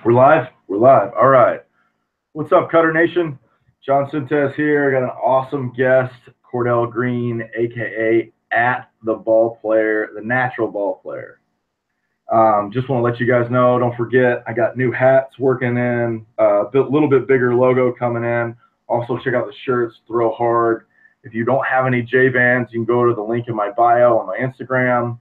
We're live. We're live. All right. What's up, Cutternation? John Sintes here. I got an awesome guest, Cordell Greene, aka at the ball player, the natural ball player. Just want to let you guys know. Don't forget, I got new hats working in. A little bit bigger logo coming in. Also, check out the shirts. Throw hard. If you don't have any J bands, you can go to the link in my bio on my Instagram.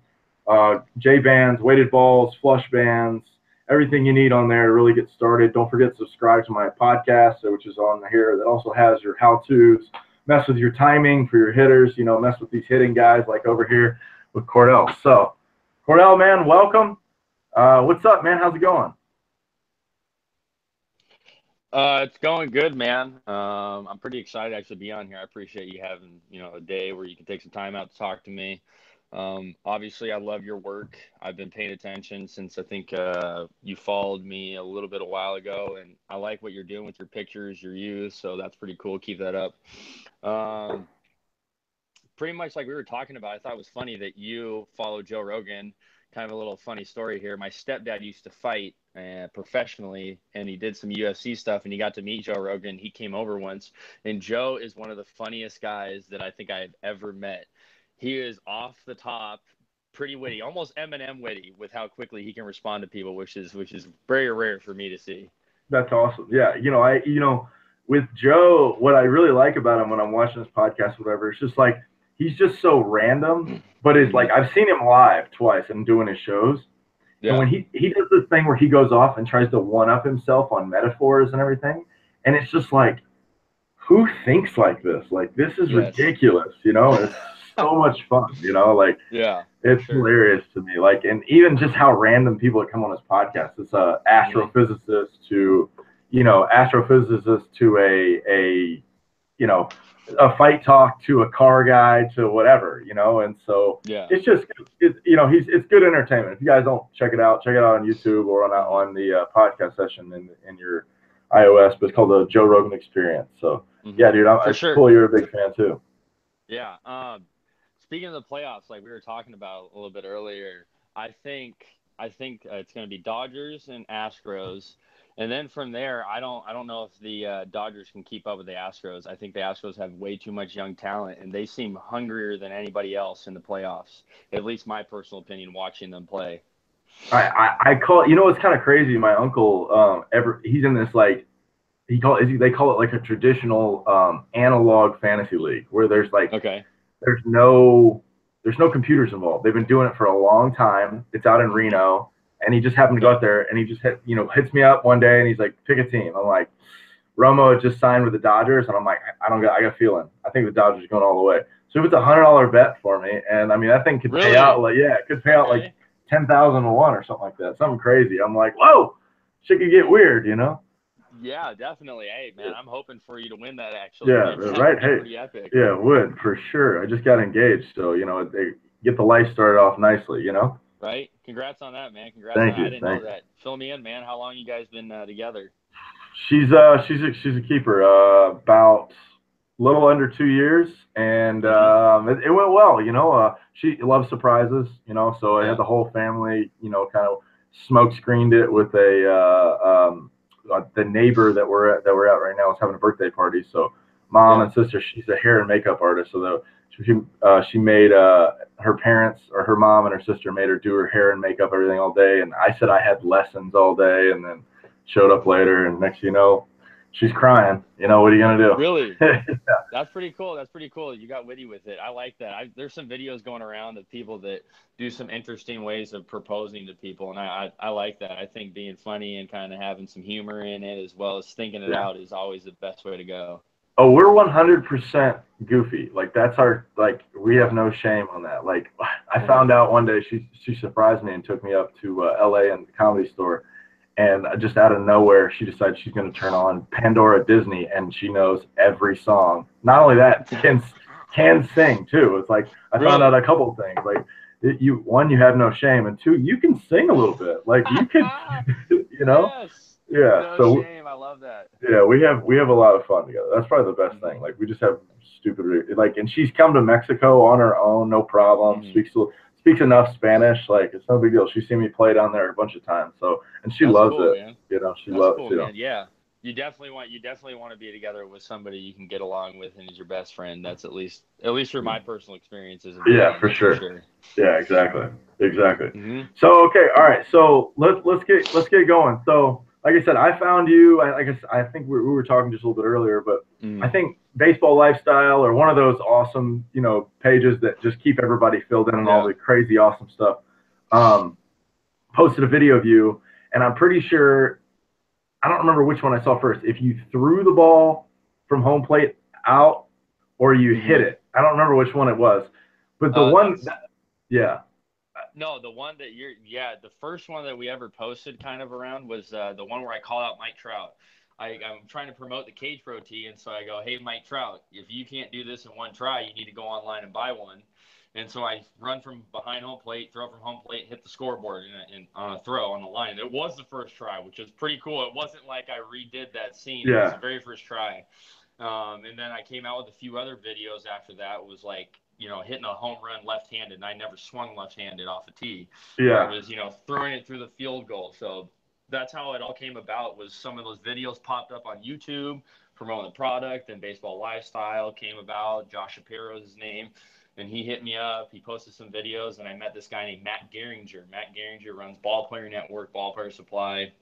J bands, weighted balls, flush bands, everything you need on there to really get started. Don't forget to subscribe to my podcast, which is on here. That also has your how-tos, mess with your timing for your hitters, mess with these hitting guys like over here with Cordell. So, Cordell, man, welcome. What's up, man? How's it going? It's going good, man. I'm pretty excited to actually be on here. I appreciate you having, a day where you can take some time out to talk to me. Obviously, I love your work. I've been paying attention since I think you followed me a little bit a while ago, and I like what you're doing with your pictures, your youth, so that's pretty cool. Keep that up. Pretty much like we were talking about, I thought it was funny that you follow Joe Rogan. Kind of a little funny story here. My stepdad used to fight professionally, and he did some UFC stuff, and he got to meet Joe Rogan. He came over once, and Joe is one of the funniest guys that I think I've ever met. He is off the top, pretty witty, almost Eminem witty with how quickly he can respond to people, which is very rare for me to see. That's awesome. Yeah, with Joe, what I really like about him when I'm watching this podcast, whatever, it's just like he's just so random. But it's like I've seen him live twice and doing his shows. Yeah. And when he does this thing where he goes off and tries to one up himself on metaphors and everything, and it's just like, who thinks like this? Like, this is ridiculous, It's so much fun, it's hilarious to me. Like, and even just how random people that come on his podcast. It's a astrophysicist to, astrophysicist to a fight talk to a car guy to whatever, and so it's just, it's good entertainment. If you guys don't check it out on YouTube or on the podcast session in your iOS, but it's called the Joe Rogan Experience. So yeah, dude, I'm cool. You're a big fan too. Yeah. Speaking of the playoffs, like we were talking about a little bit earlier, I think it's going to be Dodgers and Astros. And then from there, I don't know if the Dodgers can keep up with the Astros. I think the Astros have way too much young talent, and they seem hungrier than anybody else in the playoffs. At least my personal opinion, watching them play. I call it, it's kind of crazy. My uncle, he's in this they call it like a traditional analog fantasy league where there's there's no computers involved. They've been doing it for a long time. It's out in Reno. And he just happened to go out there, and he just hits me up one day, and he's like, "Pick a team." I'm like, Romo had just signed with the Dodgers, and I'm like, I got a feeling. I think the Dodgers are going all the way. So it's $100 bet for me, and I mean that thing could pay out like like 10,000 to 1 or something like that, something crazy. I'm like, whoa, shit could get weird, Yeah, definitely. Hey, man, I'm hoping for you to win that. Actually, yeah, right. Hey, pretty epic. Yeah, it would for sure. I just got engaged, so they get the life started off nicely, Right. Congrats on that, man. Congrats. I didn't know that. Fill me in, man. How long you guys been together? She's a keeper. About a little under 2 years, and it went well. She loves surprises. So I had the whole family. Kind of smoke screened it with the neighbor that we're at right now is having a birthday party. So mom and sister. She's a hair and makeup artist. So she made her parents, or her mom and her sister, made her do her hair and makeup, everything all day. And I said I had lessons all day, and then showed up later. And next thing you know, she's crying. What are you gonna do? Really? That's pretty cool. That's pretty cool. You got witty with it. I like that. There's some videos going around of people that do some interesting ways of proposing to people, and I like that. I think being funny and kind of having some humor in it, as well as thinking it out, is always the best way to go. Oh, we're 100% goofy. Like, that's our, we have no shame on that. Like, I found out one day she surprised me and took me up to LA and the Comedy Store, and just out of nowhere, she decided she's going to turn on Pandora Disney, and she knows every song. Not only that, can sing too. It's like I found out a couple of things. Like, you have no shame, and two, you can sing a little bit. Like, you can, Yes. Yeah. No shame. I love that. Yeah, we have a lot of fun together. That's probably the best thing. Like, we just have stupid, and she's come to Mexico on her own, no problem. Speaks speaks enough Spanish. Like, it's no big deal. She's seen me play down there a bunch of times. So, and she That's loves cool, it. man. You know, she That's loves. cool, You know, man. Yeah. You definitely want to be together with somebody you can get along with and is your best friend. That's at least for my personal experiences of doing yeah, it. for That's for sure. sure. Yeah, exactly, exactly. Hmm. So okay, all right. So let's get going. So like I said, I found you. I think we were talking just a little bit earlier, but I Mm. think Baseball Lifestyle or one of those awesome pages that just keep everybody filled in on all Yeah. the crazy awesome stuff. Um, Posted a video of you, and I'm pretty sure I don't remember which one I saw first. If you threw the ball from home plate out or you hit Hmm. it, I don't remember which one it was. But the one, That's yeah, no, the one that yeah, the first one that we ever posted kind of around was the one where I called out Mike Trout. I'm trying to promote the Cage Pro tee, and so I go, hey, Mike Trout, if you can't do this in one try, you need to go online and buy one. And so I run from behind home plate, throw from home plate, hit the scoreboard on a throw on the line. It was the first try, which was pretty cool. It wasn't like I redid that scene. It was the yeah, very first try. And then I came out with a few other videos after that. It was like, hitting a home run left-handed, and I never swung left-handed off a tee, where it yeah, was, throwing it through the field goal. So that's how it all came about. Was some of those videos popped up on YouTube promoting the product, and Baseball Lifestyle came about. Josh Shapiro's his name, and he hit me up. He posted some videos, and I met this guy named Matt Geringer. Matt Geringer runs Ball Player Network, Ball Player Supply,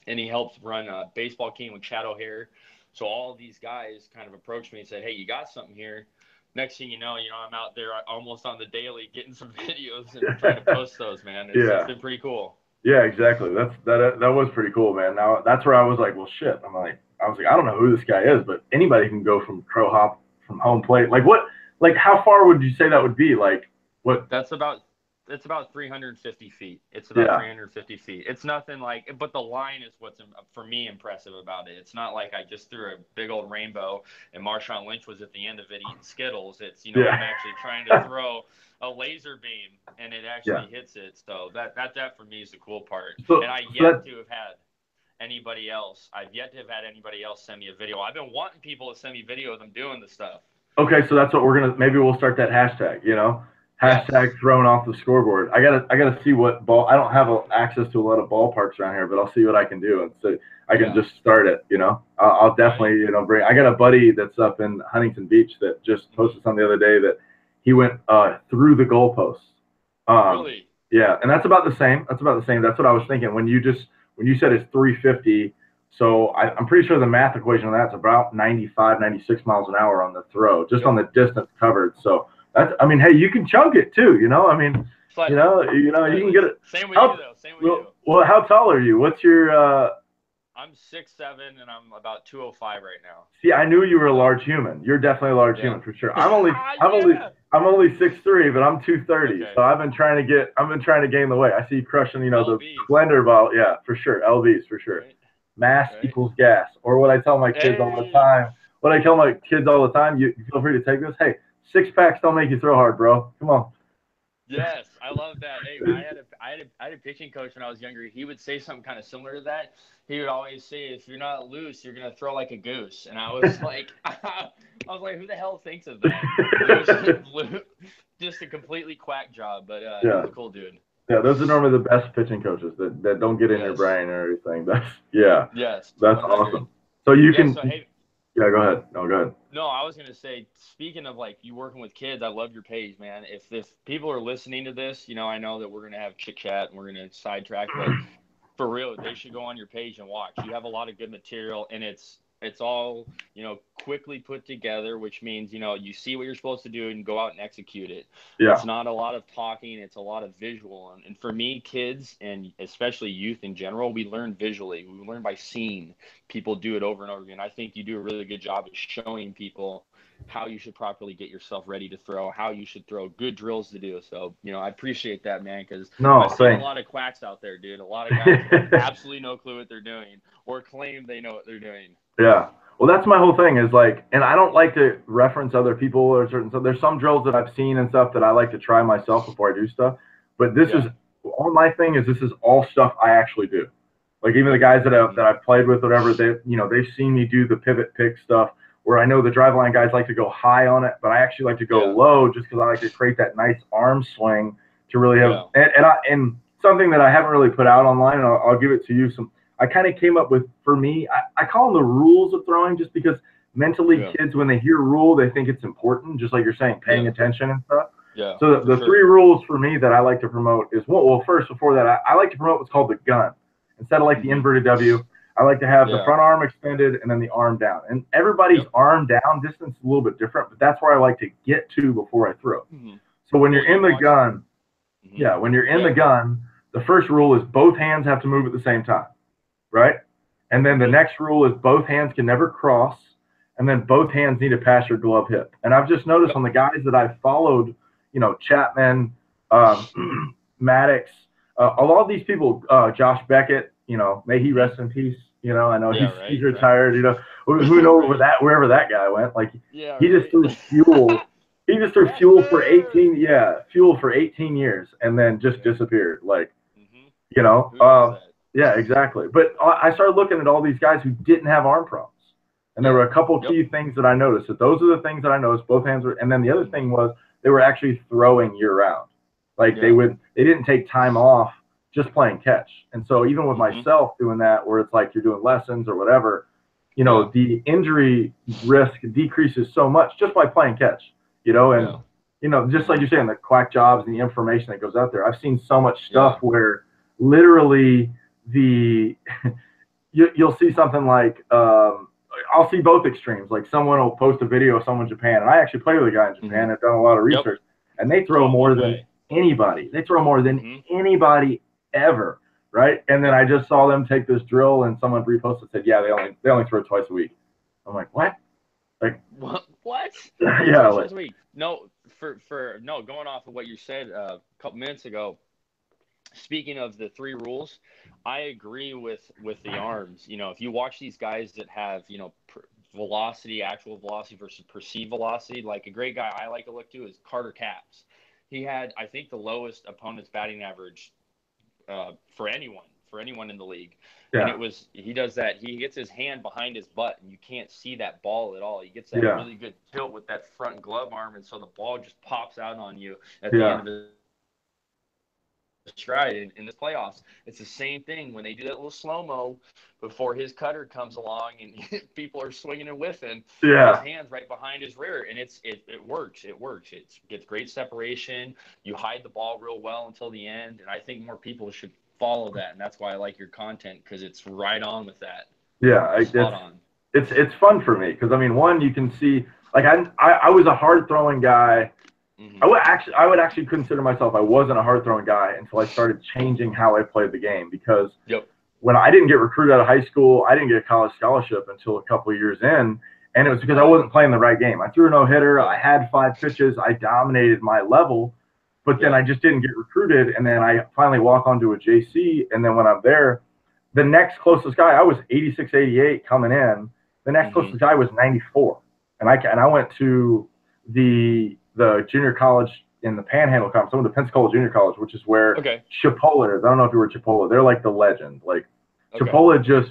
and he helps run Baseball King with Chad O'Hare. So all of these guys kind of approached me and said, "Hey, you got something here?" Next thing you know, I'm out there almost on the daily getting some videos and trying to post those. Man, it's yeah, been pretty cool. yeah, exactly. That was pretty cool, man. Now that's where I was like, well, shit. I was like, I don't know who this guy is, but anybody can go from crow hop from home plate. Like what? Like how far would you say that would be? Like what? That's about it's about 350 feet. It's about Yeah, 350 feet. It's nothing like, but the line is what's for me impressive about it. It's not like I just threw a big old rainbow and Marshawn Lynch was at the end of it eating Skittles. It's I'm yeah, actually trying to throw a laser beam and it yeah. actually hits it. So that for me is the cool part. So And so that I've yet to have had anybody else send me a video. I've been wanting people to send me video of them doing the stuff. Okay, so that's what we're gonna maybe we'll start that hashtag, Yes. Hashtag thrown off the scoreboard. I gotta see what ball I don't have access to a lot of ballparks around here, but I'll see what I can do and so I can Yeah. just start it. I'll Right. definitely, bring I got a buddy that's up in Huntington Beach that just Hmm. posted something the other day that he went through the goalposts. Um Really? yeah, and that's about the same. That's about the same. That's what I was Hmm. thinking when you said it's 350. So I'm pretty sure the math equation on that's about 95, 96 miles an hour on the throw, just on Yep. the distance covered. So I mean, hey, you can chunk it too. I mean, Slightly. you can get Slightly. it. Same with you How though. Same with you. how tall are you? What's your I'm 6'7" and I'm about 205 right now. See, I knew you were a So large human. You're definitely a large yeah. human for sure. I'm only Yeah. I'm only 6'3", but I'm 230. Okay. So I've been trying to gain the weight. I see you crushing, the LBs. blender ball. Yeah, for sure. LVs for sure. Right. Mass Right. equals gas. Or what I tell my kids all the Hey. time. What I tell my kids all the time, you feel free to take this. Hey, six packs don't make you throw hard, bro. Come on. Yes, I love that. Hey, I had a pitching coach when I was younger. He would say something kind of similar to that. He would always say, "If you're not loose, you're gonna throw like a goose." And I was like, who the hell thinks of that? Loose, just a completely quack job. But he Yeah. was a cool dude. Yeah, those are normally the best pitching coaches that don't get in your Yes, brain or anything. yes, That's 100. awesome. So you Yeah. can So hey, yeah, go ahead. No, go ahead. no, I was gonna say, speaking of like you working with kids, I love your page, man. If people are listening to this, I know that we're gonna have chit chat and we're gonna sidetrack, but for real, they should go on your page and watch. You have a lot of good material, and it's all quickly put together, which means you see what you're supposed to do and go out and execute it. Yeah. It's not a lot of talking; it's a lot of visual. And for me, kids and especially youth in general, we learn visually. We learn by seeing people do it over and over again. I think you do a really good job of showing people how you should properly get yourself ready to throw, how you should throw, good drills to do. So, I appreciate that, man, because No, I've seen a thanks. lot of quacks out there, dude. A lot of guys that have absolutely no clue what they're doing or claim they know what they're doing. Yeah. Well, that's my whole thing is like, and I don't like to reference other people or certain stuff. There's some drills that I've seen and stuff that I like to try myself before I do stuff. But this is Yeah. all my thing is this is all stuff I actually do. Like even the Yep. guys that Mm-hmm. I've played with, whatever, they've seen me do the pivot pick stuff where I know the drive line guys like to go high on it, but I actually like to go Yeah. low just because I like to create that nice arm swing to really have. Yeah. And something that I haven't really put out online, and I'll give it to you. I kind of came up with, for me, I call them the rules of throwing, just because mentally kids, when they hear rule, they think it's important, just like you're saying, paying attention and stuff. Yeah. So the three rules for me that I like to promote is, well, first, before that, I like to promote what's called the gun. Instead of like the inverted W, I like to have the front arm extended and then the arm down. And everybody's arm down distance is a little bit different, but that's where I like to get to before I throw. So when you're in the gun, when you're in the gun, the first rule is both hands have to move at the same time, right? And then the next rule is both hands can never cross, and then both hands need to pass your glove hip. And I've just noticed on the guys that I've followed, you know, Chapman, Maddox, a lot of these people, Josh Beckett, you know, may he rest in peace. You know, I know he's retired. You know, who knows wherever that guy went? Like he just threw fuel. He just threw fuel for 18 years, and then just disappeared. Like, you know, yeah, exactly. But I started looking at all these guys who didn't have arm problems, and there were a couple key things that I noticed. That those are the things that I noticed. Both hands were, and then the other thing was they were actually throwing year round. Like they didn't take time off just playing catch. And so even with myself doing that, where it's like you're doing lessons or whatever, you know, the injury risk decreases so much just by playing catch, you know, and, you know, just like you're saying, the quack jobs and the information that goes out there. I've seen so much stuff where literally you'll see something like, I'll see both extremes. Like someone will post a video of someone in Japan, and I actually play with a guy in Japan. I've done a lot of research, and they throw more than anybody. They throw more than anybody ever, right? And then I just saw them take this drill, and someone reposted said, "Yeah, they only throw twice a week." I'm like, "What? Like what? Yeah, twice a week? No, going off of what you said a couple minutes ago. Speaking of the three rules, I agree with the arms. You know, if you watch these guys that have, you know, velocity, actual velocity versus perceived velocity, like a great guy I like to look to is Carter Capps. He had, I think, the lowest opponent's batting average for anyone in the league. And he does that. He gets his hand behind his butt, and you can't see that ball at all. He gets that really good tilt with that front glove arm, and so the ball just pops out on you at the end of the stride. In the playoffs, it's the same thing when they do that little slow-mo before his cutter comes along and people are swinging and whiffing. His hands right behind his rear, and it works. It gets great separation. You hide the ball real well until the end, and I think more people should follow that, and that's why I like your content, because it's right on with that. Spot on. It's fun for me because, I mean, one, you can see, like I was a hard throwing guy. I would actually consider myself, I wasn't a hard throwing guy until I started changing how I played the game, because when I didn't get recruited out of high school, I didn't get a college scholarship until a couple of years in, and it was because I wasn't playing the right game. I threw a no-hitter, I had 5 pitches, I dominated my level, but then I just didn't get recruited, and then I finally walk onto a JC, and then when I'm there, the next closest guy, I was 86, 88 coming in. The next closest guy was 94, and I went to the junior college in the Panhandle Conference. I went to Pensacola Junior College, which is where Chipola is. I don't know if you were Chipola. They're like the legend. Like Chipola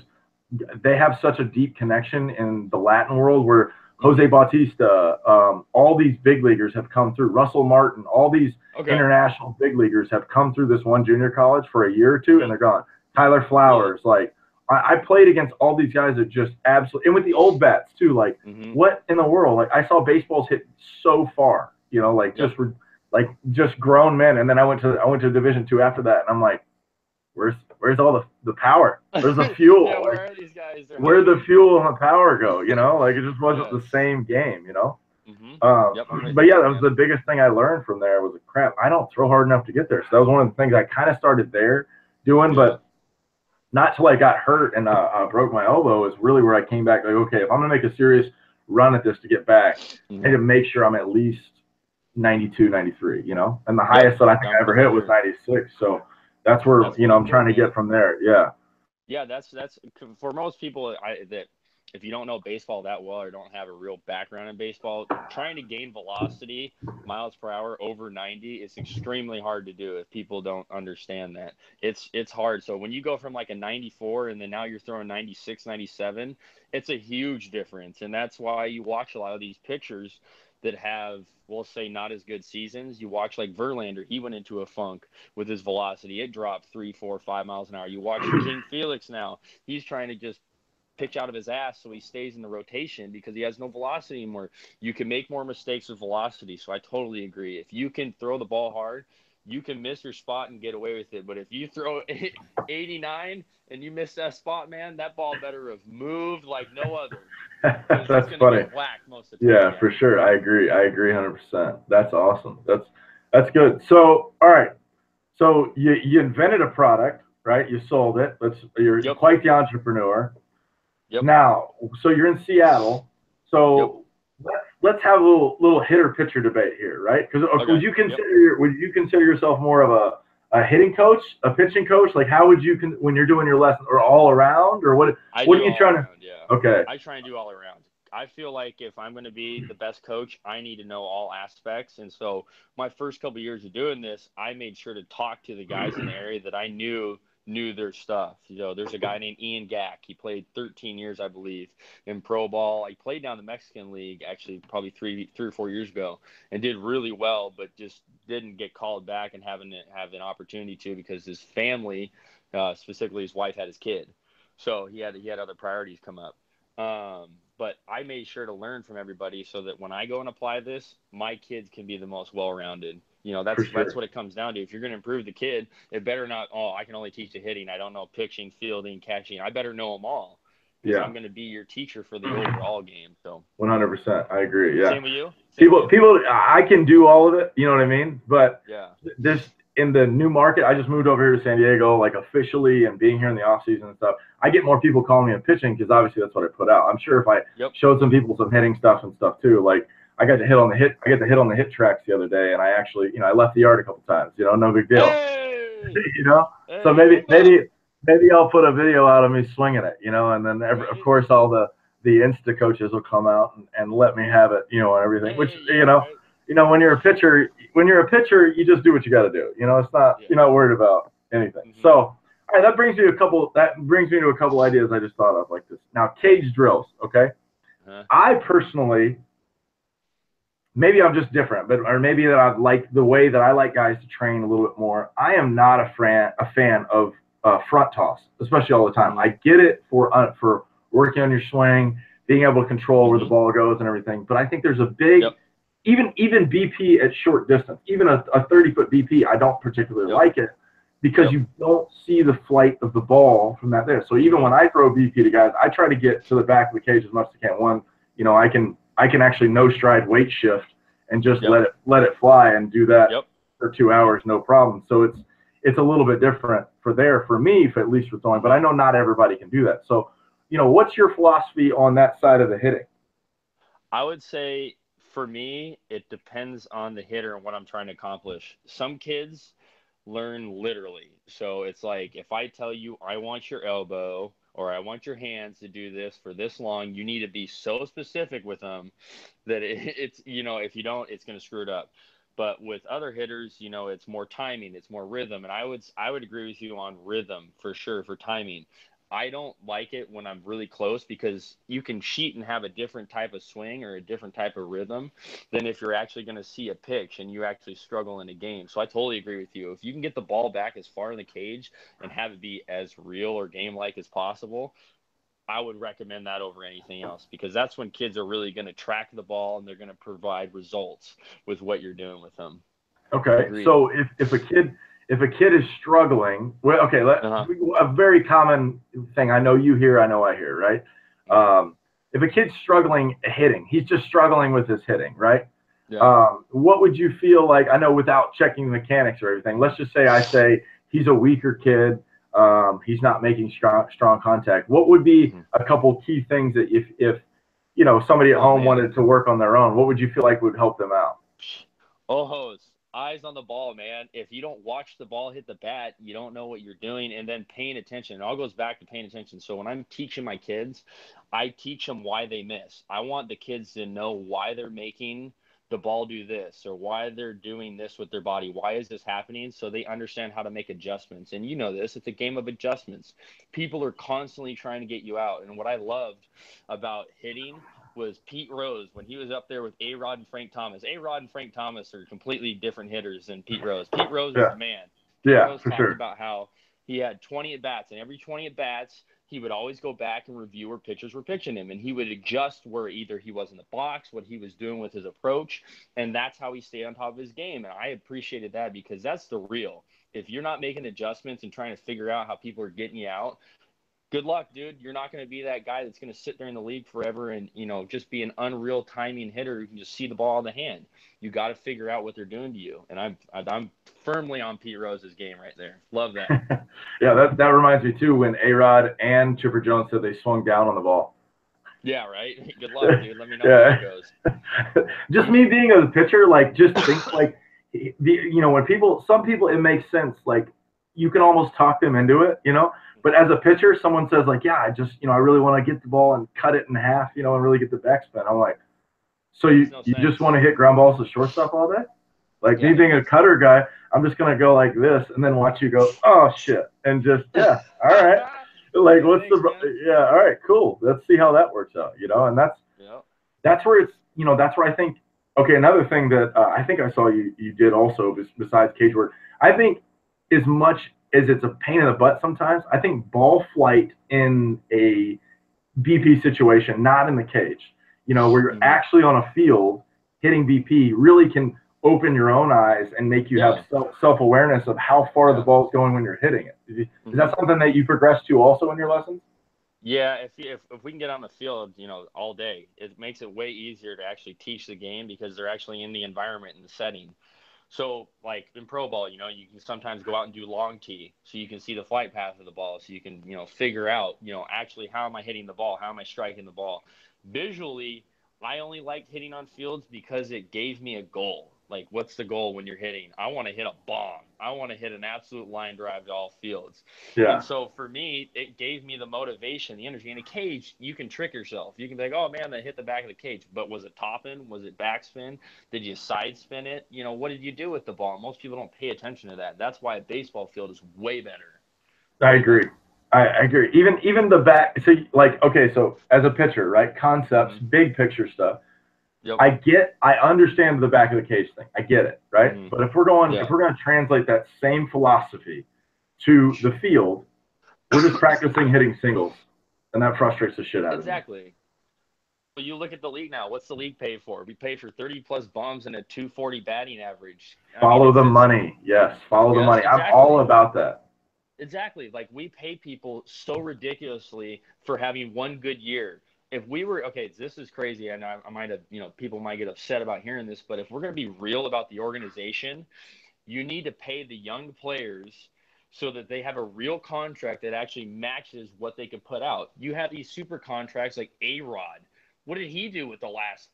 they have such a deep connection in the Latin world, where Jose Bautista, all these big leaguers have come through. Russell Martin, all these international big leaguers have come through this one junior college for a year or two, and they're gone. Tyler Flowers, like I played against all these guys that just absolutely, and with the old bats too, like what in the world? Like I saw baseballs hit so far, you know, like just grown men. And then I went to Division II after that, and I'm like, where's all the power? Where's the fuel? Where are these guys? Where'd the fuel and the power go? You know, like it just wasn't the same game, you know. But yeah, that was the biggest thing I learned from there was, crap, I don't throw hard enough to get there. So that was one of the things I kind of started there doing, but not till I got hurt and broke my elbow is really where I came back. Like, okay, if I'm gonna make a serious run at this to get back, I need to make sure I'm at least 92, 93, you know. And the highest that I think I ever hit was 96. So that's where I'm trying to get from there. Yeah, that's for most people that if you don't know baseball that well or don't have a real background in baseball, trying to gain velocity, miles per hour over 90 is extremely hard to do if people don't understand that. It's hard. So when you go from like a 94 and then now you're throwing 96, 97, it's a huge difference. And that's why you watch a lot of these pitchers that have, we'll say, not as good seasons. You watch like Verlander, he went into a funk with his velocity. It dropped 3, 4, 5 miles an hour. You watch King Felix now, he's trying to just pitch out of his ass so he stays in the rotation because he has no velocity anymore. You can make more mistakes with velocity. So I totally agree. If you can throw the ball hard, you can miss your spot and get away with it. But if you throw 89 and you miss that spot, man, that ball better have moved like no other. Because That's it's going funny. to get whacked most of the time. Yeah, for sure. I agree. 100%. That's awesome. That's good. So, all right. So you invented a product, right? You sold it. You're Yep. quite the entrepreneur. Yep. Now, so you're in Seattle. So let's have a little hitter pitcher debate here, right? Because would you consider yourself more of a hitting coach, a pitching coach? Like, how would you when you're doing your lesson, or all around, or what are you trying to? Yeah. Okay. I try and do all around. I feel like if I'm going to be the best coach, I need to know all aspects. And so my first couple of years of doing this, I made sure to talk to the guys in the area that I knew their stuff. You know, there's a guy named Ian Gack. He played 13 years, I believe, in pro ball. He played down the Mexican League actually probably three or 4 years ago and did really well, but just didn't get called back and have an opportunity to because his family, specifically his wife, had his kid. So he had other priorities come up. But I made sure to learn from everybody so that when I go and apply this, my kids can be the most well-rounded. You know, that's what it comes down to. If you're going to improve the kid, it better not, I can only teach the hitting. I don't know pitching, fielding, catching. I better know them all because I'm going to be your teacher for the overall game. So 100%. I agree. Yeah. Same with you? People, I can do all of it. You know what I mean? But this in the new market, I just moved over here to San Diego, like officially, and being here in the off season and stuff. I get more people calling me in pitching because obviously that's what I put out. I'm sure if I showed some people some hitting stuff and stuff too, like I got to hit on the hit tracks the other day, and I actually, I left the yard a couple times. No big deal. Hey! So maybe I'll put a video out of me swinging it, and then of course all the Insta coaches will come out and let me have it, and everything. Which when you're a pitcher, you just do what you got to do. It's not you're not worried about anything. Mm-hmm. So, all right, that brings me to a couple ideas I just thought of like this. Now, cage drills, okay? I personally, maybe I'm just different, or maybe that I like the way that I like guys to train a little bit more. I am not a fan of front toss, especially all the time. Mm-hmm. I get it for working on your swing, being able to control where the ball goes and everything. But I think there's a big, even BP at short distance, even a 30-foot BP, I don't particularly like it because you don't see the flight of the ball from that there. So even when I throw BP to guys, I try to get to the back of the cage as much as I can. One, I can actually no stride weight shift and just let it fly and do that for 2 hours, no problem. So it's a little bit different for me, at least for throwing. But I know not everybody can do that. So, what's your philosophy on that side of the hitting? I would say for me, it depends on the hitter and what I'm trying to accomplish. Some kids learn literally. So it's like if I tell you I want your elbow or I want your hands to do this for this long, you need to be so specific with them that it's, if you don't, it's going to screw it up. But with other hitters, it's more timing, it's more rhythm. And I would agree with you on rhythm for sure, for timing. I don't like it when I'm really close because you can cheat and have a different type of swing or a different type of rhythm than if you're actually going to see a pitch and you actually struggle in a game. So I totally agree with you. If you can get the ball back as far in the cage and have it be as real or game-like as possible, I would recommend that over anything else because that's when kids are really going to track the ball and they're going to provide results with what you're doing with them. Okay. Agreed. So if a kid is struggling, well, okay, a very common thing. I know you hear, I know I hear, right? If a kid's struggling hitting, he's just struggling with his hitting, right? Yeah. What would you feel like? I know without checking the mechanics or everything. Let's just say I say he's a weaker kid. He's not making strong contact. What would be a couple key things that if somebody at home wanted to work on their own, what would you feel like would help them out? Eyes on the ball, man. If you don't watch the ball hit the bat, you don't know what you're doing, and then paying attention. It all goes back to paying attention. So when I'm teaching my kids, I teach them why they miss. I want the kids to know why they're making the ball do this or why they're doing this with their body. Why is this happening? So they understand how to make adjustments. And this, it's a game of adjustments. People are constantly trying to get you out. And what I loved about hitting was Pete Rose when he was up there with A-Rod and Frank Thomas. A-Rod and Frank Thomas are completely different hitters than Pete Rose. Pete Rose is the man. Pete Rose for talked sure. about how he had 20 at-bats, and every 20 at-bats, he would always go back and review where pitchers were pitching him, and he would adjust where either he was in the box, what he was doing with his approach, and that's how he stayed on top of his game. And I appreciated that because that's the real. If you're not making adjustments and trying to figure out how people are getting you out, good luck, dude. You're not going to be that guy that's going to sit there in the league forever and, just be an unreal timing hitter who can just see the ball in the hand. You got to figure out what they're doing to you. And I'm firmly on Pete Rose's game right there. Love that. Yeah, that reminds me, too, when A-Rod and Chipper Jones said they swung down on the ball. Yeah, right? Good luck, dude. Let me know how it goes. Just me being a pitcher, like, just think, like, when some people, it makes sense. Like, you can almost talk them into it, But as a pitcher, someone says, like, yeah, I really want to get the ball and cut it in half, and really get the backspin. I'm like, so you just want to hit ground balls to shortstop all day? Like, me being a cutter guy, I'm just going to go like this and then watch you go, oh, shit. And just, all right. Like, all right, cool. Let's see how that works out, And that's where it's, that's where I think, okay, another thing that I think I saw you did also besides cage work, I think as much as it's a pain in the butt sometimes, I think ball flight in a BP situation, not in the cage, where you're actually on a field hitting BP really can open your own eyes and make you have self-awareness of how far the ball is going when you're hitting it. Is that something that you progress to also in your lessons? Yeah, if we can get on the field, all day, it makes it way easier to actually teach the game because they're actually in the environment and the setting. So, like in pro ball, you can sometimes go out and do long tee so you can see the flight path of the ball so you can, figure out, actually how am I hitting the ball? How am I striking the ball? Visually, I only liked hitting on fields because it gave me a goal. Like, what's the goal when you're hitting? I want to hit a bomb. I want to hit an absolute line drive to all fields. Yeah. And so for me, it gave me the motivation, the energy. In a cage, you can trick yourself. You can be like, oh, man, that hit the back of the cage. But was it topping? Was it backspin? Did you side spin it? What did you do with the ball? Most people don't pay attention to that. That's why a baseball field is way better. I agree. I agree. Even the back. So, like, okay, so as a pitcher, right, concepts, big picture stuff. Yep. I understand the back of the cage thing. I get it, right? Mm-hmm. But if we're going to translate that same philosophy to the field, we're just practicing hitting singles, and that frustrates the shit out of me. Exactly. Well, you look at the league now. What's the league pay for? We pay for 30-plus bombs and a 240 batting average. Follow the money. Yes, follow the money. Exactly. I'm all about that. Exactly. Like, we pay people so ridiculously for having one good year. If we were, okay, this is crazy, and I might have, people might get upset about hearing this, but if we're going to be real about the organization, you need to pay the young players so that they have a real contract that actually matches what they could put out. You have these super contracts like A-Rod. What did he do with the last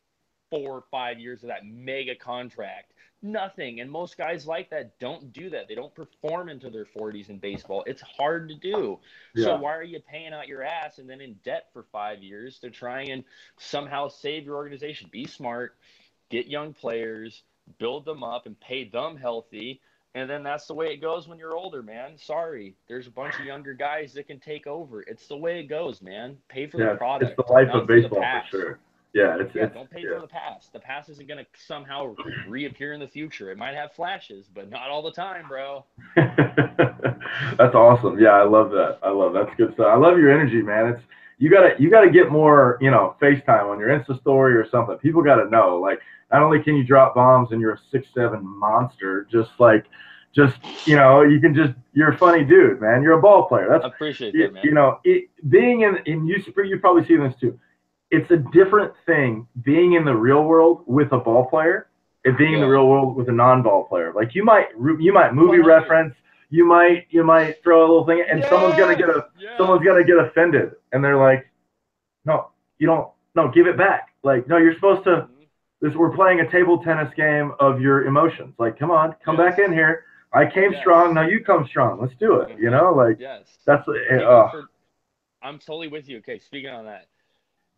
4 or 5 years of that mega contract? Nothing. And most guys like that don't do that. They don't perform into their 40s in baseball. It's hard to do. Yeah. So why are you paying out your ass and then in debt for 5 years to try and somehow save your organization? Be smart, get young players, build them up, and pay them healthy. And then that's the way it goes when you're older, man. Sorry. There's a bunch of younger guys that can take over. It's the way it goes, man. Pay for the product. It's the life of baseball for sure. Yeah, don't pay for the past. The past isn't going to somehow reappear in the future. It might have flashes, but not all the time, bro. That's awesome. Yeah, I love that. That's good stuff. I love your energy, man. It's you gotta get more, FaceTime on your Insta story or something. People gotta know. Like, not only can you drop bombs and you're a 6'7" monster, you're a funny dude, man. You're a ball player. I appreciate that, man. Being in you probably see this too. It's a different thing being in the real world with a ball player and being in the real world with a non-ball player. Like, you might movie reference, you might throw a little thing, and someone's gonna get offended, and they're like, no, you don't, no, give it back. Like, no, you're supposed to. We're playing a table tennis game of your emotions. Like, come on, come back in here. I came strong, now you come strong. Let's do it. That's. I'm totally with you. Okay, speaking on that.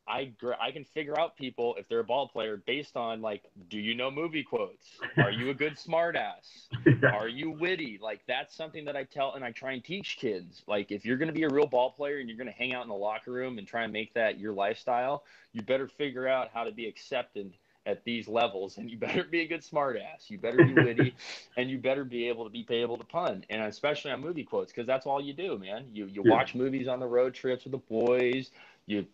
I can figure out people if they're a ball player based on like, do you know movie quotes? Are you a good smartass? Yeah. Are you witty? Like that's something that I tell and I try and teach kids. Like if you're going to be a real ball player and you're going to hang out in the locker room and try and make that your lifestyle, you better figure out how to be accepted at these levels, and you better be a good smartass. You better be witty, and you better be able to pun, and especially on movie quotes, because that's all you do, man. You Yeah. watch movies on the road trips with the boys. You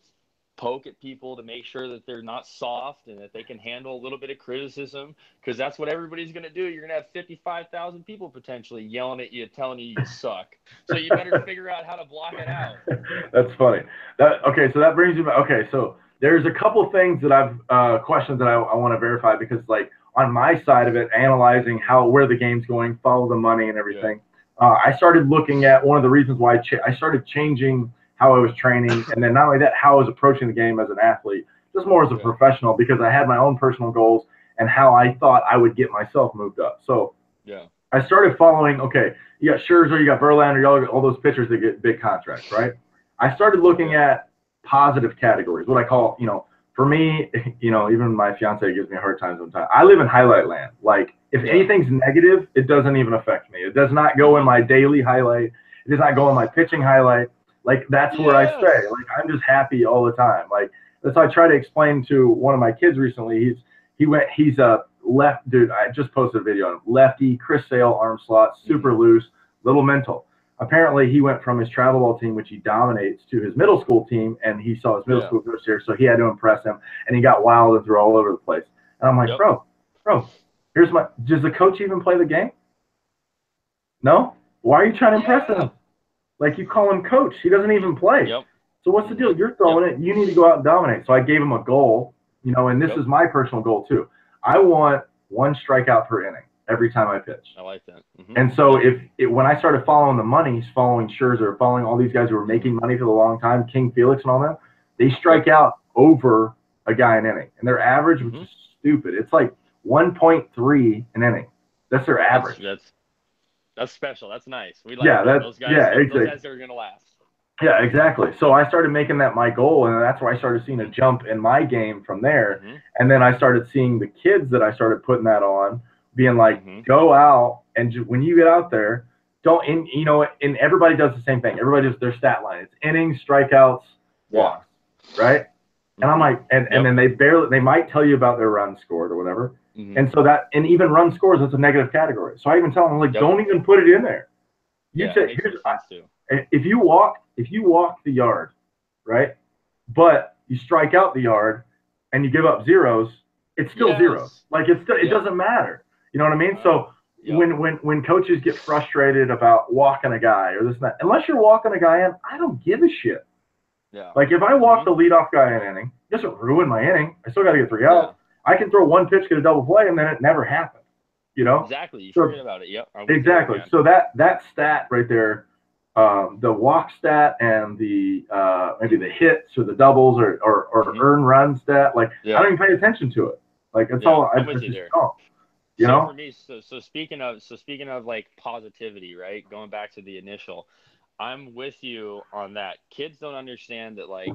poke at people to make sure that they're not soft and that they can handle a little bit of criticism, because that's what everybody's going to do. You're going to have 55,000 people potentially yelling at you, telling you suck. So you better figure out how to block it out. That's funny. Okay, so that brings me back. Okay, so there's a couple things that I've questions that I want to verify, because like on my side of it, analyzing where the game's going, follow the money and Yeah. everything. I started looking at one of the reasons why I started changing how I was training, and then not only that, how I was approaching the game as an athlete, just more as a professional, because I had my own personal goals and how I thought I would get myself moved up. So Yeah. I started following. Okay, you got Scherzer, you got Verlander, all those pitchers that get big contracts, right? I started looking at positive categories, what I call, for me, even my fiance gives me a hard time sometimes. I live in highlight land. Like, if anything's negative, it doesn't even affect me. It does not go in my daily highlight. It does not go in my pitching highlight. Like, that's where I stay. Like, I'm just happy all the time. Like, that's how I try to explain to one of my kids recently. He's a left dude. I just posted a video on him. Lefty, Chris Sale, arm slot, super loose, little mental. Apparently, he went from his travel ball team, which he dominates, to his middle school team, and he saw his middle school coach here, so he had to impress him, and he got wild and threw all over the place. And I'm like, bro, does the coach even play the game? No? Why are you trying to impress him? Like, you call him coach. He doesn't even play. So what's the deal? You're throwing it. You need to go out and dominate. So I gave him a goal, and this is my personal goal too. I want 1 strikeout per inning every time I pitch. I like that. And so when I started following the money, following Scherzer, following all these guys who were making money for the long time, King Felix and all that, they strike out over a guy an inning. And their average, which is stupid, it's like 1.3 an inning. That's their average. That's special. That's nice. We like those guys. Exactly. Those guys are going to last. Yeah, exactly. So I started making that my goal, and that's where I started seeing a jump in my game from there. And then I started seeing the kids that I started putting that on, being like, go out, and when you get out there, and everybody does the same thing. Everybody does their stat line. It's innings, strikeouts, walks, right? And I'm like, and then they might tell you about their runs scored or whatever. And so and even run scores, that's a negative category. So I even tell them, like, don't even put it in there. If you walk the yard, right, but you strike out the yard and you give up zeros, it's still zeros. Like, it doesn't matter. You know what I mean? So when coaches get frustrated about walking a guy or this and that, unless you're walking a guy in, I don't give a shit. Yeah. Like, if I walk the leadoff guy in an inning, it doesn't ruin my inning. I still got to get 3 outs. I can throw 1 pitch, get a double play, and then it never happened. Exactly. You forget about it. Yep. Exactly. So that stat right there, the walk stat and the maybe the hits or the doubles or earn run stat, like, I don't even pay attention to it. Like, it's all I'm with you there. For me, so speaking of like positivity, right? Going back to the initial, I'm with you on that. Kids don't understand that, like,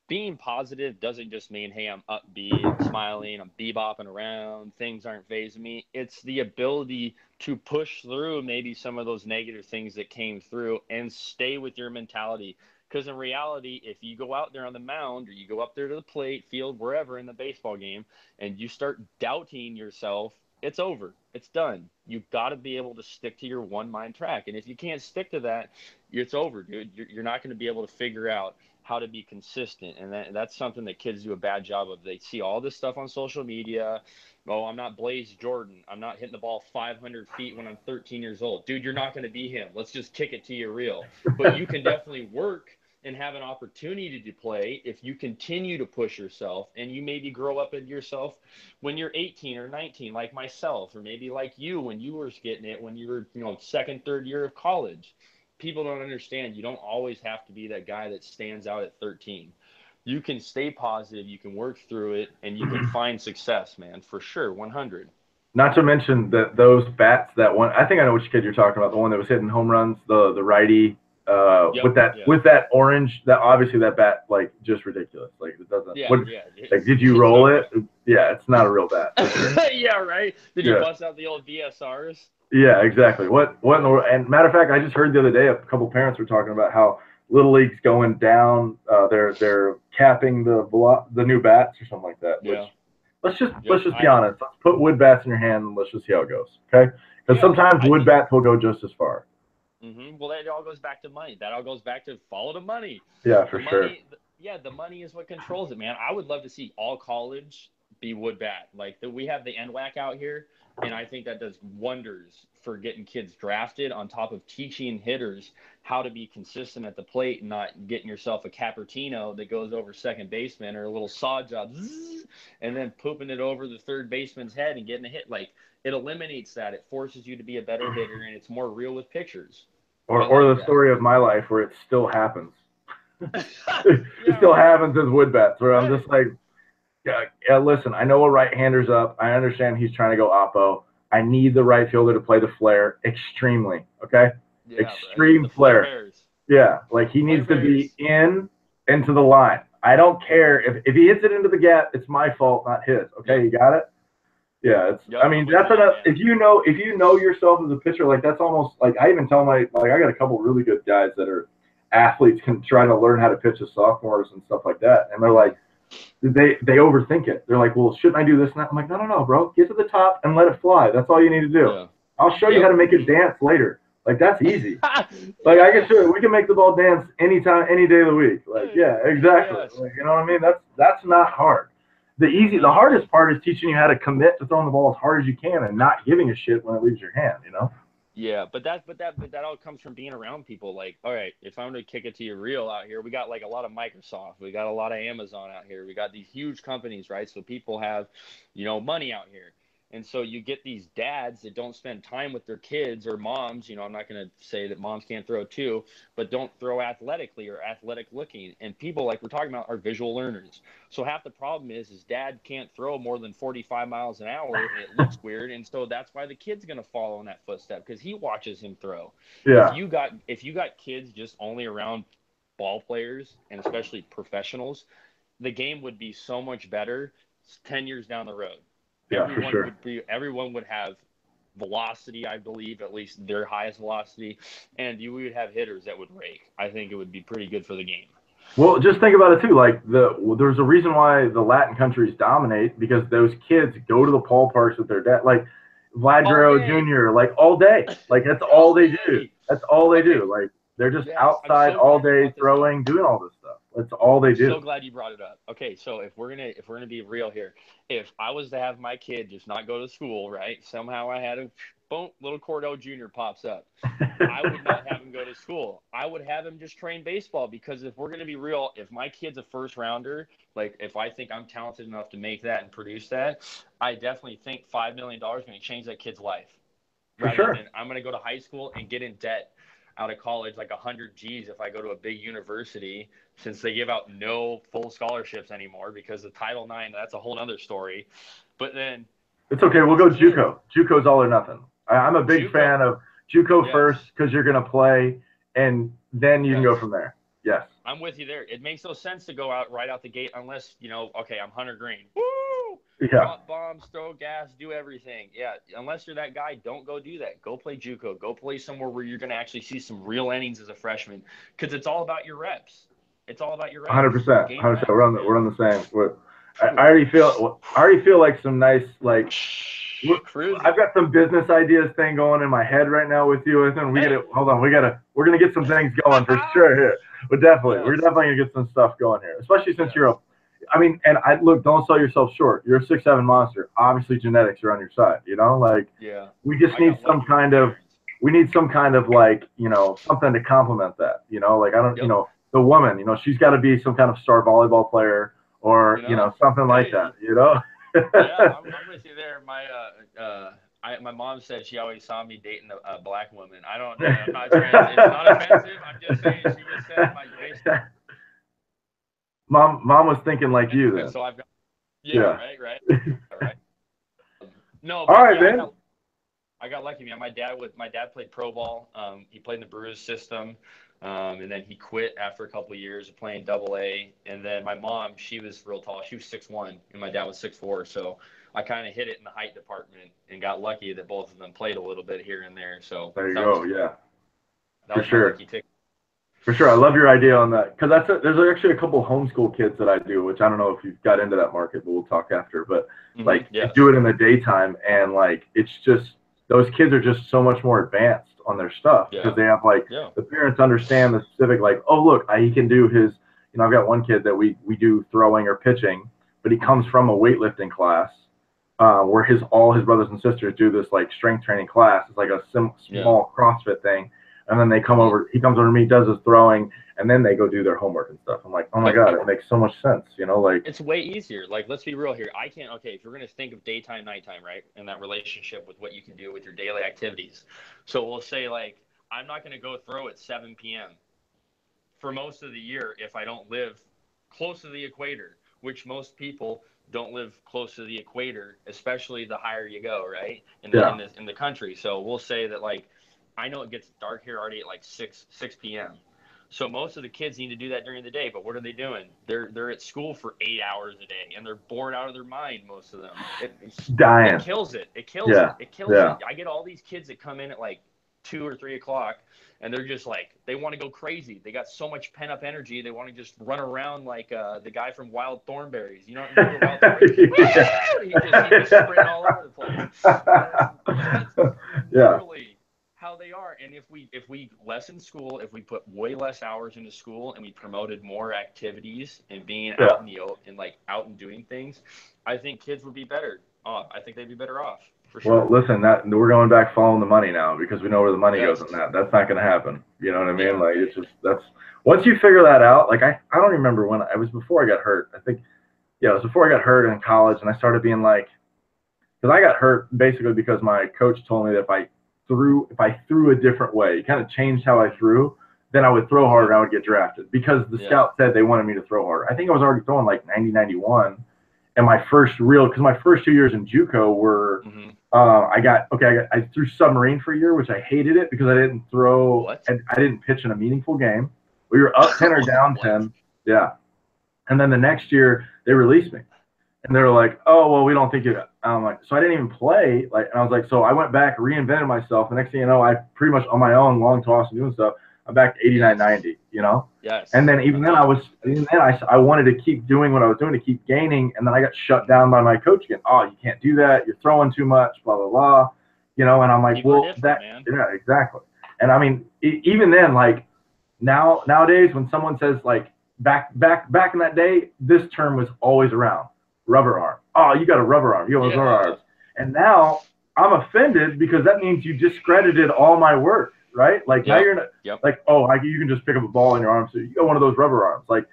being positive doesn't just mean, hey, I'm upbeat, smiling, I'm bebopping around, things aren't phasing me. It's the ability to push through maybe some of those negative things that came through and stay with your mentality. Because in reality, if you go out there on the mound or you go up there to the plate, field, wherever in the baseball game, and you start doubting yourself, it's over. It's done. You've got to be able to stick to your one-mind track. And if you can't stick to that, it's over, dude. You're not going to be able to figure out how to be consistent. And that's something that kids do a bad job of. They see all this stuff on social media. Oh, I'm not Blaze Jordan. I'm not hitting the ball 500 feet when I'm 13 years old. Dude, you're not going to be him. Let's just kick it to you real. But you can definitely work and have an opportunity to play if you continue to push yourself, and you maybe grow up in yourself when you're 18 or 19, like myself, or maybe like you when you were getting it when you were, second, third year of college. People don't understand. You don't always have to be that guy that stands out at 13. You can stay positive, you can work through it, and you can find success, man, for sure, 100. Not to mention that those bats, that one, I think I know which kid you're talking about, the one that was hitting home runs, the righty. Yep. with that orange, that obviously that bat, like, just ridiculous. Like, it doesn't. Yeah. What, Yeah. like, did you It's roll not it? real. Yeah, it's not a real bat for sure. Yeah. Right. Did you Yeah. bust out the old VSRs? Yeah, exactly. What in the world? And matter of fact, I just heard the other day a couple parents were talking about how Little League's going down. They're capping the new bats or something like that. Which Yeah. let's just be honest. Let's put wood bats in your hand and let's just see how it goes. Okay? Because Yeah. sometimes wood bats will go just as far. Well, that all goes back to money. That all goes back to follow the money. Yeah, The for sure. money, yeah, the money is what controls it, man. I would love to see all college be wood bat. Like we have the NWAC out here, and I think that does wonders for getting kids drafted. On top of teaching hitters how to be consistent at the plate and not getting yourself a Capertino that goes over second baseman or a little saw job, and then pooping it over the third baseman's head and getting a hit. Like it eliminates that. It forces you to be a better hitter, and it's more real with pictures. Or the story of my life where it still happens. It Yeah, still right. happens as wood bats where I'm Right. just like, yeah, listen, I know a right-hander's up. I understand he's trying to go oppo. I need the right fielder to play the flare extremely, okay? Yeah, Extreme the flare flare. bears. Yeah, like he Flare needs to be bears. into the line. I don't care if he hits it into the gap, it's my fault, not his. Okay, Yep. You got it? Yeah, Yep, I mean, I'm with that's you there, enough. man. If you know yourself as a pitcher, like that's almost like I even tell I got a couple really good guys that are athletes can try to learn how to pitch as sophomores and stuff like that, and they're like, they overthink it. They're like, well, shouldn't I do this and that? I'm like, no, bro, get to the top and let it fly. That's all you need to do. Yeah. I'll show you how to make it dance later. Like that's easy. Like I can show you, we can make the ball dance anytime, any day of the week. Like yeah, exactly. Yes. Like, you know what I mean? That's not hard. The hardest part is teaching you how to commit to throwing the ball as hard as you can and not giving a shit when it leaves your hand. You know? Yeah, but that all comes from being around people. Like, all right, if I'm gonna kick it to you real out here, we got like a lot of Microsoft, we got a lot of Amazon out here, we got these huge companies, right? So people have, money out here. And so you get these dads that don't spend time with their kids or moms. I'm not going to say that moms can't throw too, but don't throw athletically or athletic looking. And people like we're talking about are visual learners. So half the problem is dad can't throw more than 45 miles an hour and it looks weird. And so that's why the kid's going to follow in that footstep because he watches him throw. Yeah. If you got kids just only around ball players and especially professionals, the game would be so much better 10 years down the road. Yeah, for sure. Everyone would have velocity, I believe, at least their highest velocity, and we would have hitters that would rake. I think it would be pretty good for the game. Well, just think about it too. Like there's a reason why the Latin countries dominate because those kids go to the ballparks with their dad. Like Vlad Guerrero Jr. Like all day. Like that's all they do. That's all they do. Like they're just outside all day throwing, doing all this stuff. That's all they do. So glad you brought it up. Okay, so if we're gonna be real here, if I was to have my kid just not go to school, right? Somehow I had a boom, little Cordell Jr. pops up. I would not have him go to school. I would have him just train baseball because if we're gonna be real, if my kid's a first rounder, like if I think I'm talented enough to make that and produce that, I definitely think $5 million is gonna change that kid's life. For sure. Than I'm gonna go to high school and get in debt out of college like 100 G's if I go to a big university since they give out no full scholarships anymore because of Title IX. That's a whole other story. But then it's okay. We'll go JUCO. JUCO's all or nothing. I'm a big fan of JUCO first because you're going to play, and then you can go from there. Yes. I'm with you there. It makes no sense to go right out the gate unless, okay, I'm Hunter Greene. Woo! Yeah. Drop bombs, throw gas, do everything. Yeah, unless you're that guy, don't go do that. Go play JUCO. Go play somewhere where you're going to actually see some real innings as a freshman because it's all about your reps. It's all about your reps. 100%. 100%. We're on the same. I already feel like some nice like. I've got some business ideas thing going in my head right now with you, Ethan. We're gonna get some things going for sure here. We're definitely gonna get some stuff going here, especially since you're don't sell yourself short. You're a 6'7" monster. Obviously, genetics are on your side. We just need some kind of like something to complement that. The woman. She's got to be some kind of star volleyball player or something like that. Yeah, I'm with you there. My mom said she always saw me dating a black woman. I don't know. I'm not it's not offensive. I'm just saying she just said my race. Mom was thinking like you then. So I've got right. All right. No, all right, man. I got lucky, man. My dad played pro ball. He played in the Brewers system. And then he quit after a couple of years of playing double A. And then my mom, she was real tall. She was 6'1", and my dad was 6'4". So I kind of hit it in the height department and got lucky that both of them played a little bit here and there. So There you go. Yeah, that for was my sure. lucky ticket. For sure. I love your idea on that because there's actually a couple homeschool kids that I do, which I don't know if you've got into that market, but we'll talk after. But like, Yes. do it in the daytime, and like, it's just those kids are just so much more advanced on their stuff because they have like the parents understand the specific, like, oh look, he can do his. You know, I've got one kid that we do throwing or pitching, but he comes from a weightlifting class where all his brothers and sisters do this like strength training class. It's like a small CrossFit thing. And then he comes over to me, does his throwing, and then they go do their homework and stuff. I'm like, oh my God, it makes so much sense, you know, like it's way easier. Like, let's be real here. If you're going to think of daytime, nighttime, right? And that relationship with what you can do with your daily activities. So we'll say like, I'm not going to go throw at 7 p.m. for most of the year if I don't live close to the equator, which most people don't live close to the equator, especially the higher you go, right? In the country. So we'll say that like, I know it gets dark here already at like 6 p.m. So most of the kids need to do that during the day, but what are they doing? They're at school for 8 hours a day, and they're bored out of their mind, most of them. Dying. It kills it. It kills it. It kills it. I get all these kids that come in at like 2 or 3 o'clock, and they're just like, they want to go crazy. They got so much pent-up energy, they want to just run around like the guy from Wild Thornberrys. You know, remember Wild Thornberrys? He just sprint all over the place. Literally how they are. And if we lessen school, if we put way less hours into school and we promoted more activities and being out in the and like out and doing things, I think kids would be better off. I think they'd be better off for sure. Well, listen, that we're going back following the money now because we know where the money goes in that. That's not going to happen. You know what I mean? Like it's just once you figure that out. Like I don't remember when it was before I got hurt. I think it was before I got hurt in college, and I started being like, because I got hurt basically because my coach told me that if I threw a different way, kind of changed how I threw, then I would throw harder and I would get drafted because the scout said they wanted me to throw harder. I think I was already throwing like 90, 91. And my first 2 years in JUCO were, I threw submarine for a year, which I hated it because I didn't throw, and I didn't pitch in a meaningful game. We were up 10 or down 10. Yeah. And then the next year they released me. And they were like, oh, well, we don't think you. I'm like, so I didn't even play. Like, and I was like, so I went back, reinvented myself. The next thing you know, I pretty much on my own, long toss and doing stuff. I'm back to 89, 90, you know? Yes. And then I wanted to keep doing what I was doing to keep gaining. And then I got shut down by my coach again. Oh, you can't do that. You're throwing too much, blah, blah, blah. You know, and I'm like, man. Yeah, exactly. And I mean, even then, like nowadays when someone says like back in that day, this term was always around. Rubber arm. Oh, you got a rubber arm. You have rubber arms. And now I'm offended because that means you discredited all my work, right? Like now you're not like, oh, you can just pick up a ball in your arm. So you got one of those rubber arms. Like,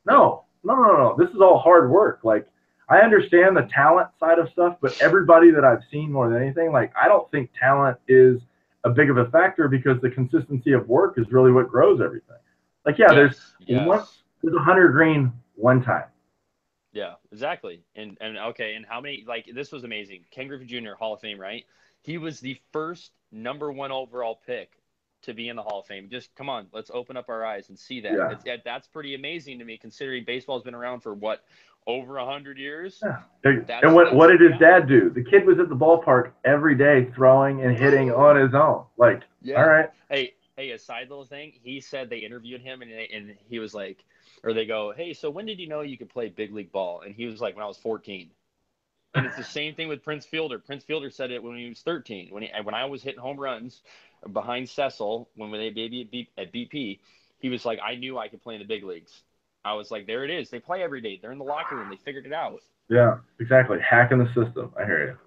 no. This is all hard work. Like, I understand the talent side of stuff, but everybody that I've seen more than anything, like, I don't think talent is a big of a factor because the consistency of work is really what grows everything. Like, there's 100 Greene one time. Yeah, exactly. And how many, like, this was amazing. Ken Griffey Jr., Hall of Fame, right? He was the first #1 overall pick to be in the Hall of Fame. Just come on, let's open up our eyes and see that. Yeah. That's pretty amazing to me, considering baseball's been around for over 100 years. Yeah. And what did his dad do? The kid was at the ballpark every day throwing and hitting on his own. Like, all right. Hey, a side little thing. He said they interviewed him and he was like, or they go, hey, so when did you know you could play big league ball? And he was like, when I was 14. And it's the same thing with Prince Fielder. Prince Fielder said it when he was 13. When I was hitting home runs behind Cecil, when they baby at BP, he was like, I knew I could play in the big leagues. I was like, there it is. They play every day. They're in the locker room. They figured it out. Yeah, exactly. Hacking the system. I hear you.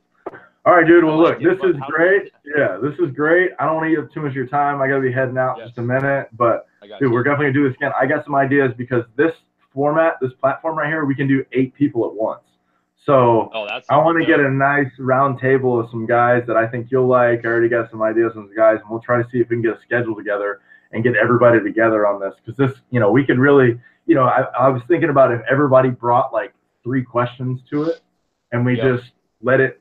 All right, dude. Well, look, this is great. Yeah, this is great. I don't want to eat up too much of your time. I got to be heading out in just a minute. But, dude, we're definitely going to do this again. I got some ideas because this format, this platform right here, we can do 8 people at once. So I want to get a nice round table of some guys that I think you'll like. I already got some ideas on some guys, and we'll try to see if we can get a schedule together and get everybody together on this. Because this, we could really, I was thinking about if everybody brought like 3 questions to it and we just let it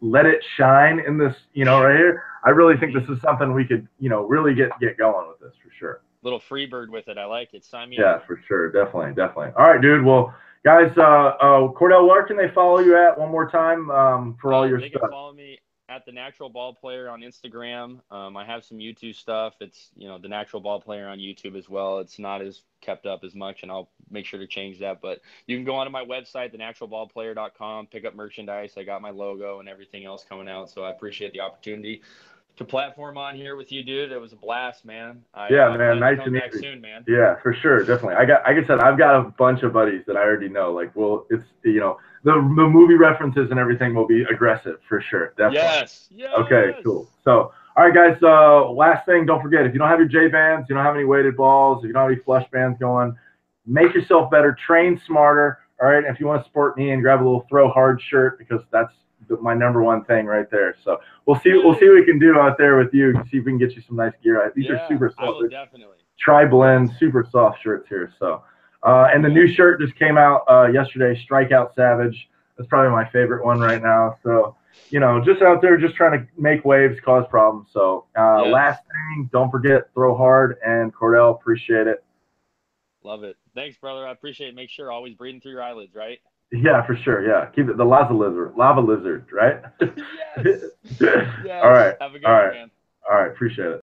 shine in this, right here. I really think this is something we could, really get going with this for sure. little free bird with it. I like it. Sign me Yeah, up. for sure. Definitely, definitely. All right, dude. Well, guys, Cordell, where can they follow you at one more time for all your They can stuff? follow me at the Natural Ball Player on Instagram. I have some YouTube stuff. It's the Natural Ball Player on YouTube as well. It's not as kept up as much, and I'll make sure to change that. But you can go onto my website, thenaturalballplayer.com, pick up merchandise. I got my logo and everything else coming out. So I appreciate the opportunity to platform on here with you, dude. It was a blast, man. Yeah, I man. plan to Nice come and back easy. soon, man. Yeah, for sure. Definitely. Like I said, I've got a bunch of buddies that I already know. Like, well, it's, the movie references and everything will be aggressive for sure. Definitely. Yes, Okay, yes. cool. So, all right, guys. Last thing, don't forget, if you don't have your J bands, you don't have any weighted balls, if you don't have any flush bands going, make yourself better, train smarter. All right. And if you want to support me, and grab a little throw hard shirt, because that's my number one thing right there. So we'll see what we can do out there with you. See if we can get you some nice gear. These are super I soft. will definitely. Tri-blend, super soft shirts here. So, and the new shirt just came out yesterday, Strikeout Savage. That's probably my favorite one right now. So, just out there, just trying to make waves, cause problems. So, last thing, don't forget, throw hard. And Cordell, appreciate it. Love it. Thanks, brother. I appreciate it. Make sure always breathing through your eyelids, right? Yeah, for sure. Yeah, keep it the lava lizard, right? Yes. All Yes. right, Have a all good one, right, man. all right. Appreciate it.